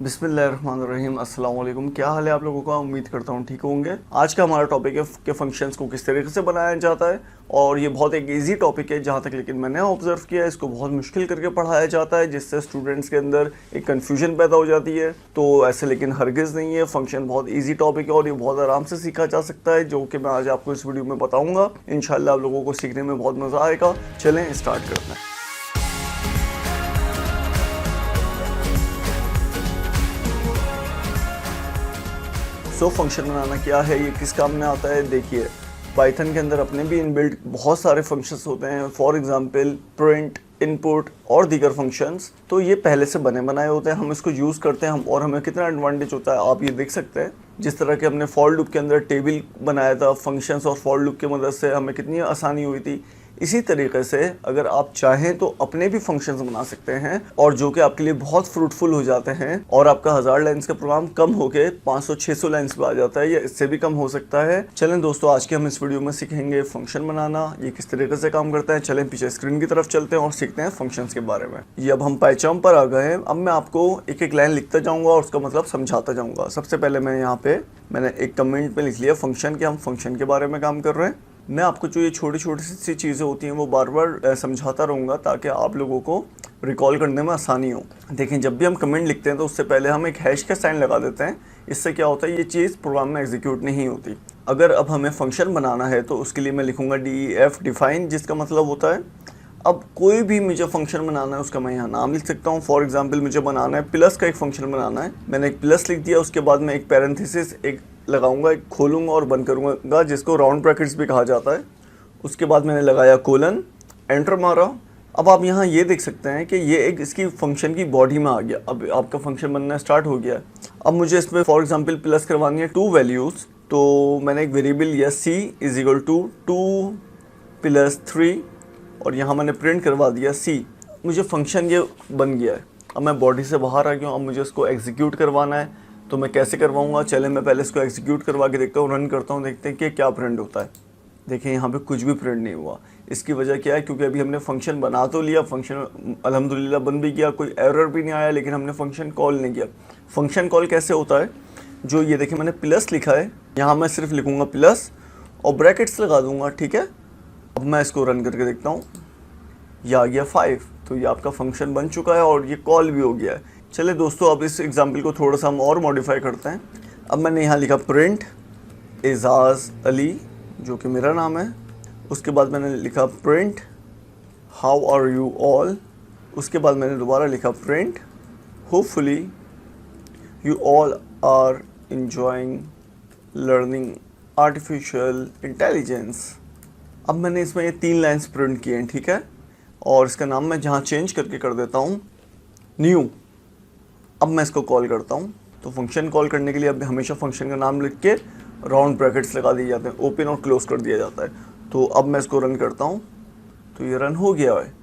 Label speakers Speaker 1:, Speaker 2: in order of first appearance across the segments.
Speaker 1: बिस्मिल्लाहिर्रहमानिर्रहीम। अस्सलाम वालेकुम। क्या हाल है आप लोगों का? उम्मीद करता हूँ ठीक होंगे। आज का हमारा टॉपिक है कि फंक्शंस को किस तरीके से बनाया जाता है, और ये बहुत एक इजी टॉपिक है जहाँ तक लेकिन मैंने ऑब्जर्व किया है। इसको बहुत मुश्किल करके पढ़ाया जाता है जिससे स्टूडेंट्स के अंदर एक कन्फ्यूजन पैदा हो जाती है। तो ऐसे लेकिन हरगिज़ नहीं है। फंक्शन बहुत ईजी टॉपिक है और ये बहुत आराम से सीखा जा सकता है, जो कि मैं आज आपको इस वीडियो में बताऊँगा। इंशाल्लाह आप लोगों को सीखने में बहुत मज़ा आएगा। चलें स्टार्ट करते हैं। फंक्शन बनाना क्या है, ये किस काम में आता है? देखिए, पाइथन के अंदर अपने भी इनबिल्ट बहुत सारे फंक्शंस होते हैं। फॉर एग्जांपल प्रिंट, इनपुट और दीगर फंक्शंस। तो ये पहले से बने बनाए होते हैं, हम इसको यूज़ करते हैं और हमें कितना एडवांटेज होता है आप ये देख सकते हैं। जिस तरह के हमने फॉर लूप के अंदर टेबल बनाया था फंक्शंस, और फॉर लूप की मदद से हमें कितनी आसानी हुई थी। इसी तरीके से अगर आप चाहें तो अपने भी फंक्शंस बना सकते हैं, और जो कि आपके लिए बहुत फ्रूटफुल हो जाते हैं, और आपका 1000 लाइन्स का प्रोग्राम कम होके 500-600 लाइन्स पे आ जाता है, या इससे भी कम हो सकता है। चलें दोस्तों, आज के हम इस वीडियो में सीखेंगे फंक्शन बनाना, ये किस तरीके से काम करता है। चलें पीछे स्क्रीन की तरफ चलते हैं और सीखते हैं फंक्शंस के बारे में। ये अब हम पाइथन पर आ गए हैं। अब मैं आपको एक एक लाइन लिखता जाऊँगा और उसका मतलब समझाता जाऊँगा। सबसे पहले मैंने एक कमेंट में लिख लिया फंक्शन के, हम फंक्शन के बारे में काम कर रहे हैं। मैं आपको जो ये छोटी छोटी सी चीज़ें होती हैं वो बार बार समझाता रहूँगा ताकि आप लोगों को रिकॉल करने में आसानी हो। देखें, जब भी हम कमेंट लिखते हैं तो उससे पहले हम एक हैश का साइन लगा देते हैं। इससे क्या होता है, ये चीज़ प्रोग्राम में एग्जीक्यूट नहीं होती। अगर अब हमें फंक्शन बनाना है तो उसके लिए मैं लिखूँगा DEF डिफाइन, जिसका मतलब होता है अब कोई भी मुझे फंक्शन बनाना है उसका मैं यहाँ नाम लिख सकता हूँ। फॉर एग्जांपल मुझे बनाना है प्लस का एक फंक्शन बनाना है। मैंने एक प्लस लिख दिया, उसके बाद मैं एक पैरेंथेसिस एक लगाऊंगा, एक खोलूंगा और बंद करूंगा, जिसको राउंड ब्रैकेट्स भी कहा जाता है। उसके बाद मैंने लगाया कोलन, एंटर मारा। अब आप यहाँ ये देख सकते हैं कि ये एक इसकी फंक्शन की बॉडी में आ गया। अब आपका फंक्शन बनना स्टार्ट हो गया। अब मुझे इसमें फॉर एग्जांपल प्लस करवानी है 2 वैल्यूज़, तो मैंने एक वेरिएबल लिया C = 2 + 3, और यहाँ मैंने प्रिंट करवा दिया C। मुझे फंक्शन ये बन गया है। अब मैं बॉडी से बाहर आ गया हूँ। अब मुझे इसको एग्जीक्यूट करवाना है, तो मैं कैसे करवाऊँगा? चले मैं पहले इसको एग्जीक्यूट करवा के देखता हूँ, रन करता हूँ, देखते हैं कि क्या प्रिंट होता है। देखिए यहाँ पे कुछ भी प्रिंट नहीं हुआ। इसकी वजह क्या है? क्योंकि अभी हमने फंक्शन बना तो लिया, फंक्शन अल्हम्दुलिल्लाह बन भी गया, कोई एरर भी नहीं आया, लेकिन हमने फंक्शन कॉल नहीं किया। फंक्शन कॉल कैसे होता है? जो ये देखिए मैंने प्लस लिखा है, यहाँ मैं सिर्फ लिखूँगा प्लस और ब्रैकेट्स लगा दूँगा, ठीक है। अब मैं इसको रन करके देखता हूँ, यह आ गया 5। तो ये आपका फंक्शन बन चुका है और ये कॉल भी हो गया है। चलिए दोस्तों, अब इस एग्जाम्पल को थोड़ा सा हम और मॉडिफाई करते हैं। अब मैंने यहाँ लिखा प्रिंट एजाज़ अली, जो कि मेरा नाम है। उसके बाद मैंने लिखा print how are you all. उसके बाद मैंने दोबारा लिखा print hopefully you all are enjoying learning artificial intelligence. अब मैंने इसमें ये 3 लाइन्स प्रिंट किए हैं, ठीक है। और इसका नाम मैं जहाँ चेंज करके कर देता हूँ न्यू। अब मैं इसको कॉल करता हूँ। तो फंक्शन कॉल करने के लिए अब हमेशा फंक्शन का नाम लिख के राउंड ब्रैकेट्स लगा दिए जाते हैं, ओपन और क्लोज कर दिया जाता है। तो अब मैं इसको रन करता हूँ, तो ये रन हो गया है।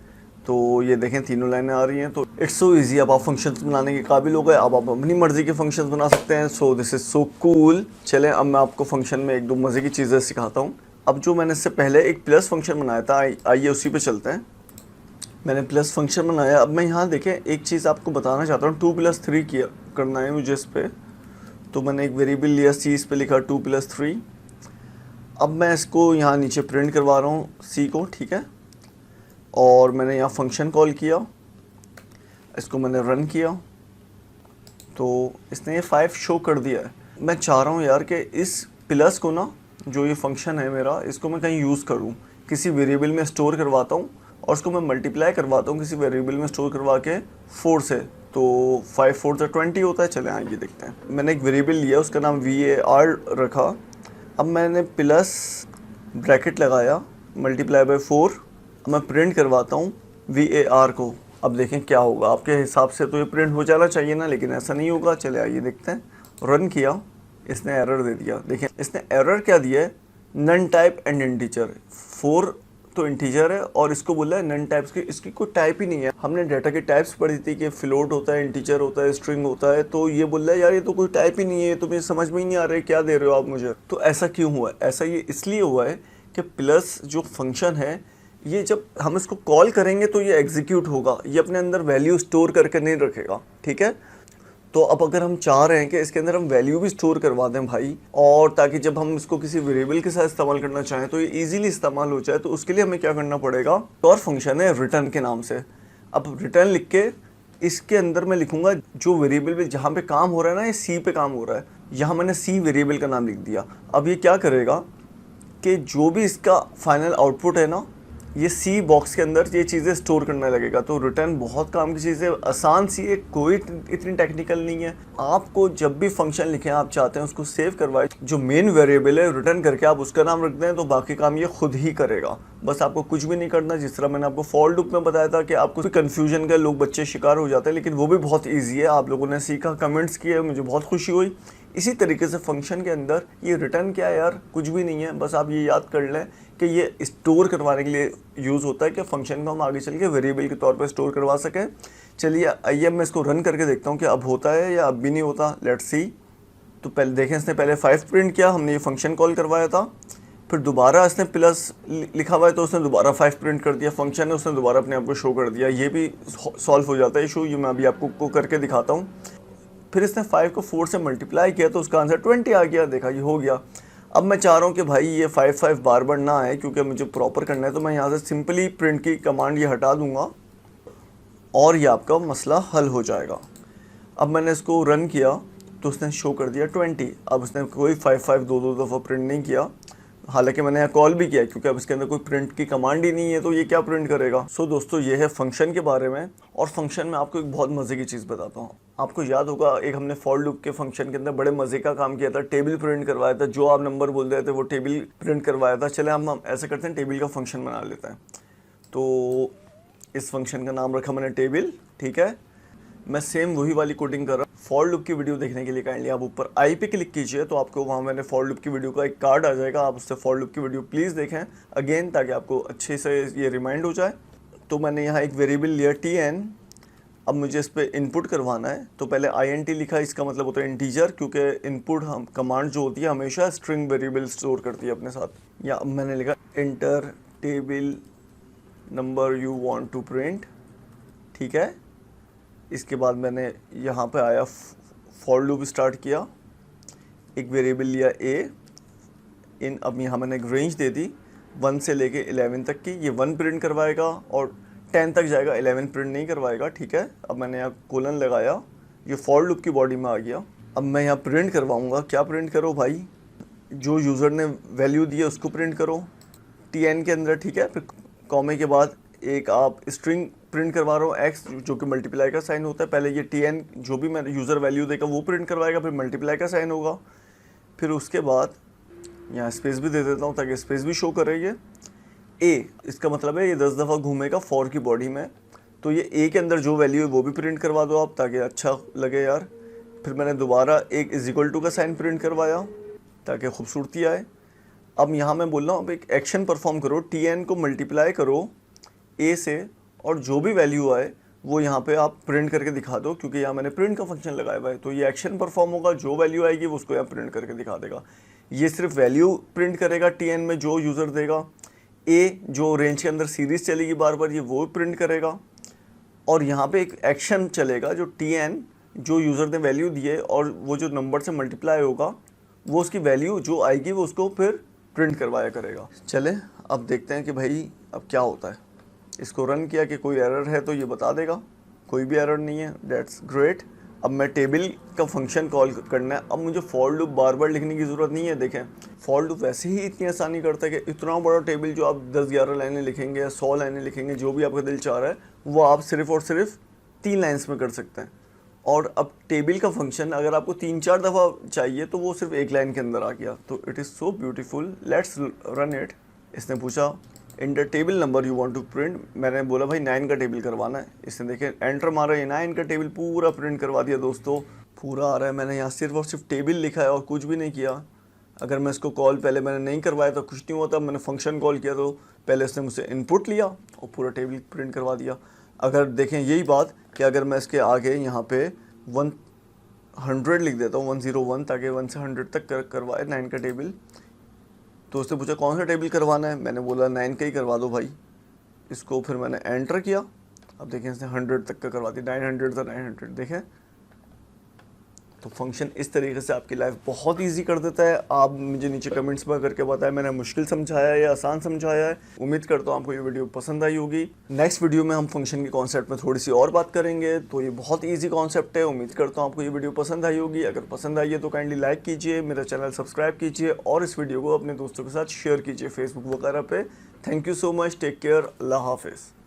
Speaker 1: तो ये देखें तीनों लाइनें आ रही हैं। तो इट्स सो ईजी। अब आप फंक्शंस बनाने के काबिल हो गए। अब आप अपनी मर्ज़ी के फंक्शंस बना सकते हैं। So this is so cool. चलें अब मैं आपको फंक्शन में 1-2 मज़े की चीज़ें सिखाता हूँ। अब जो मैंने इससे पहले एक प्लस फंक्शन बनाया था, आइए उसी पे चलते हैं। मैंने प्लस फंक्शन बनाया। अब मैं यहाँ देखें एक चीज़ आपको बताना चाहता हूँ। 2 + 3 किया करना है मुझे इस पर। तो मैंने एक वेरिएबल लिया C, इस पर लिखा 2 + 3। अब मैं इसको यहाँ नीचे प्रिंट करवा रहा हूँ C को, ठीक है। और मैंने यहाँ फंक्शन कॉल किया, इसको मैंने रन किया, तो इसने ये 5 शो कर दिया है। मैं चाह रहा हूँ यार कि इस प्लस को ना, जो ये फंक्शन है मेरा, इसको मैं कहीं यूज़ करूँ। किसी वेरिएबल में स्टोर करवाता हूँ और उसको मैं मल्टीप्लाई करवाता हूँ किसी वेरिएबल में स्टोर करवा के 4 से। तो 5 4 = 20 होता है। चले आइए देखते हैं। मैंने एक वेरिएबल लिया, उसका नाम VAR रखा। अब मैंने प्लस ब्रैकेट लगाया मल्टीप्लाई बाय 4। अब मैं प्रिंट करवाता हूँ VAR को। अब देखें क्या होगा। आपके हिसाब से तो ये प्रिंट हो जाना चाहिए ना, लेकिन ऐसा नहीं होगा। चले आइए देखते हैं। रन किया, इसने एरर दे दिया। देखें इसने एरर क्या दिया है, नन टाइप एंड इंटीजर। 4 तो इंटीजर है और इसको बोला है नन टाइप्स की। इसकी कोई टाइप ही नहीं है। हमने डाटा की टाइप्स पढ़ी थी कि फ्लोट होता है, इंटीजर होता है, स्ट्रिंग होता है। तो ये बोल रहा है यार ये तो कोई टाइप ही नहीं है, तुम्हें समझ में ही नहीं आ रहा है क्या दे रहे हो आप मुझे। तो ऐसा क्यों हुआ है? ऐसा ये इसलिए हुआ है कि प्लस जो फंक्शन है, ये जब हम इसको कॉल करेंगे तो ये एग्जीक्यूट होगा। ये अपने अंदर वैल्यू स्टोर करके नहीं रखेगा, ठीक है। तो अब अगर हम चाह रहे हैं कि इसके अंदर हम वैल्यू भी स्टोर करवा दें भाई, और ताकि जब हम इसको किसी वेरिएबल के साथ इस्तेमाल करना चाहें तो ये इजीली इस्तेमाल हो जाए, तो उसके लिए हमें क्या करना पड़ेगा, तो और फंक्शन है रिटर्न के नाम से। अब रिटर्न लिख के इसके अंदर मैं लिखूंगा जो वेरिएबल में जहाँ पे काम हो रहा है ना, ये सी पे काम हो रहा है, यहाँ मैंने सी वेरिएबल का नाम लिख दिया। अब ये क्या करेगा कि जो भी इसका फाइनल आउटपुट है ना, ये सी बॉक्स के अंदर ये चीज़ें स्टोर करने लगेगा। तो रिटर्न बहुत काम की चीज़ है, आसान सी है, कोई इतनी टेक्निकल नहीं है। आपको जब भी फंक्शन लिखें आप चाहते हैं उसको सेव करवाए, जो मेन वेरिएबल है रिटर्न करके आप उसका नाम रख दें तो बाकी काम ये खुद ही करेगा। बस आपको कुछ भी नहीं करना। जिस तरह मैंने आपको फॉर लूप में बताया था कि आपको कन्फ्यूजन का लोग बच्चे शिकार हो जाते हैं, लेकिन वो भी बहुत ईजी है। आप लोगों ने सीखा, कमेंट्स किए, मुझे बहुत खुशी हुई। इसी तरीके से फंक्शन के अंदर ये रिटर्न क्या है यार, कुछ भी नहीं है। बस आप ये याद कर लें कि ये स्टोर करवाने के लिए यूज़ होता है कि फंक्शन को हम आगे चल के वेरिएबल के तौर पर स्टोर करवा सकें। चलिए आइए मैं इसको रन करके देखता हूँ कि अब होता है या अब भी नहीं होता। Let's see. तो पहले देखें, इसने पहले 5 प्रिंट किया, हमने ये फंक्शन कॉल करवाया था, फिर दोबारा इसने प्लस लिखा हुआ है तो उसने दोबारा 5 प्रिंट कर दिया, फंक्शन है उसने दोबारा अपने आप को शो कर दिया। ये भी सॉल्व हो जाता है इशू, ये मैं अभी आपको करके दिखाता हूँ। फिर इसने 5 को 4 से मल्टीप्लाई किया तो उसका आंसर 20 आ गया। देखा, ये हो गया। अब मैं चाह रहा हूँ कि भाई ये 5 बार बार ना आए, क्योंकि मुझे प्रॉपर करना है, तो मैं यहाँ से सिंपली प्रिंट की कमांड ये हटा दूंगा और ये आपका मसला हल हो जाएगा। अब मैंने इसको रन किया तो उसने शो कर दिया 20। अब उसने कोई 5 दो दफ़ा प्रिंट नहीं किया, हालांकि मैंने यहाँ कॉल भी किया, क्योंकि अब इसके अंदर कोई प्रिंट की कमांड ही नहीं है तो ये क्या प्रिंट करेगा। सो दोस्तों, ये है फंक्शन के बारे में। और फंक्शन में आपको एक बहुत मज़े की चीज़ बताता हूँ। आपको याद होगा एक हमने फॉर लूप के फंक्शन के अंदर बड़े मज़े का काम किया था, टेबल प्रिंट करवाया था। जो आप नंबर बोल रहे थे वो टेबल प्रिंट करवाया था। चले हम ऐसा करते हैं, टेबल का फंक्शन बना लेते हैं। तो इस फंक्शन का नाम रखा मैंने टेबल, ठीक है। मैं सेम वही वाली कोडिंग कर रहा हूँ। फॉर लूप की वीडियो देखने के लिए काइंडली आप ऊपर आई पे क्लिक कीजिए, तो आपको वहाँ मैंने फॉर लूप की वीडियो का एक कार्ड आ जाएगा। आप उससे फॉर लूप की वीडियो प्लीज़ देखें अगेन, ताकि आपको अच्छे से ये रिमाइंड हो जाए। तो मैंने यहाँ एक वेरिएबल लिया tn। अब मुझे इस पर इनपुट करवाना है, तो पहले int लिखा, इसका मतलब होता है इंटीजर, क्योंकि इनपुट हम कमांड जो होती है हमेशा स्ट्रिंग वेरिएबल स्टोर करती है अपने साथ। या अब मैंने लिखा enter table number you want to print, ठीक है। इसके बाद मैंने यहाँ पे आया, फॉर लूप स्टार्ट किया, एक वेरिएबल लिया a इन। अब यहाँ मैंने एक रेंज दे दी 1 से लेके 11 तक की। ये 1 प्रिंट करवाएगा और 10 तक जाएगा, 11 प्रिंट नहीं करवाएगा, ठीक है। अब मैंने यहाँ कोलन लगाया, ये फॉर लूप की बॉडी में आ गया। अब मैं यहाँ प्रिंट करवाऊँगा। क्या प्रिंट करो भाई, जो यूज़र ने वैल्यू दी है उसको प्रिंट करो tn के अंदर, ठीक है। फिर कॉमे के बाद एक आप स्ट्रिंग प्रिंट करवा रहा हूँ x, जो कि मल्टीप्लाई का साइन होता है। पहले ये tn जो भी मैं यूज़र वैल्यू देगा वो प्रिंट करवाएगा, फिर मल्टीप्लाई का साइन होगा। फिर उसके बाद यहाँ स्पेस भी दे देता हूँ ताकि स्पेस भी शो करे। ये a, इसका मतलब है ये 10 दफ़ा घूमेगा फॉर की बॉडी में, तो ये a के अंदर जो वैल्यू है वो भी प्रिंट करवा दो आप, ताकि अच्छा लगे यार। फिर मैंने दोबारा एक = का साइन प्रिंट करवाया ताकि खूबसूरती आए। अब यहाँ मैं बोल रहा हूँ अब एक एक्शन परफॉर्म करो, tn को मल्टीप्लाई करो a से, और जो भी वैल्यू आए वो यहाँ पे आप प्रिंट करके दिखा दो, क्योंकि यहाँ मैंने प्रिंट का फंक्शन लगाया हुआ है। तो ये एक्शन परफॉर्म होगा, जो वैल्यू आएगी वो उसको यहाँ प्रिंट करके दिखा देगा। ये सिर्फ वैल्यू प्रिंट करेगा tn में जो यूज़र देगा। a जो रेंज के अंदर सीरीज़ चलेगी बार बार, ये वो प्रिंट करेगा। और यहाँ पे एक एक्शन चलेगा जो tn जो यूज़र ने वैल्यू दी है, और वो जो नंबर से मल्टीप्लाई होगा वो उसकी वैल्यू जो आएगी वो उसको फिर प्रिंट करवाया करेगा। चले अब देखते हैं कि भाई अब क्या होता है। इसको रन किया कि कोई एरर है तो ये बता देगा, कोई भी एरर नहीं है, दैट्स ग्रेट। अब मैं टेबल का फंक्शन कॉल करना है। अब मुझे फॉर लूप बार बार लिखने की ज़रूरत नहीं है। देखें, फॉर लूप वैसे ही इतनी आसानी करता है कि इतना बड़ा टेबल जो आप 10-11 लाइनें लिखेंगे या 100 लाइनें लिखेंगे, जो भी आपका दिल चाह रहा है वो आप सिर्फ और सिर्फ 3 लाइन्स में कर सकते हैं। और अब टेबल का फंक्शन अगर आपको 3-4 दफ़ा चाहिए तो वो सिर्फ 1 लाइन के अंदर आ गया। तो it is so beautiful, let's run it. इसने पूछा enter table number you want to print, मैंने बोला भाई 9 का टेबल करवाना है। इसने देखे एंटर मारा, ये 9 का टेबल पूरा प्रिंट करवा दिया दोस्तों, पूरा आ रहा है। मैंने यहाँ सिर्फ और सिर्फ टेबल लिखा है और कुछ भी नहीं किया। अगर मैं इसको कॉल पहले मैंने नहीं करवाया तो कुछ नहीं होता। मैंने फंक्शन कॉल किया तो पहले इसने मुझसे इनपुट लिया और पूरा टेबल प्रिंट करवा दिया। अगर देखें यही बात कि अगर मैं इसके आगे यहाँ पे 100 लिख देता हूँ, 101, ताकि 1 से 100 तक करवाए 9 का टेबल। तो उसने पूछा कौन सा टेबल करवाना है, मैंने बोला 9 का ही करवा दो भाई। इसको फिर मैंने एंटर किया। अब देखें इसने 100 तक का करवा दिया, 900 था 900। देखें तो फंक्शन इस तरीके से आपकी लाइफ बहुत इजी कर देता है। आप मुझे नीचे कमेंट्स में करके बताएं मैंने मुश्किल समझाया है या आसान समझाया है। उम्मीद करता हूँ आपको ये वीडियो पसंद आई होगी। नेक्स्ट वीडियो में हम फंक्शन के कॉन्सेप्ट में थोड़ी सी और बात करेंगे। तो ये बहुत ईजी कॉन्सेप्ट है। उम्मीद करता हूँ आपको ये वीडियो पसंद आई होगी। अगर पसंद आई है तो काइंडली लाइक कीजिए, मेरा चैनल सब्सक्राइब कीजिए और इस वीडियो को अपने दोस्तों के साथ शेयर कीजिए फेसबुक वगैरह पे। Thank you so much, take care, अल्लाह हाफिज़।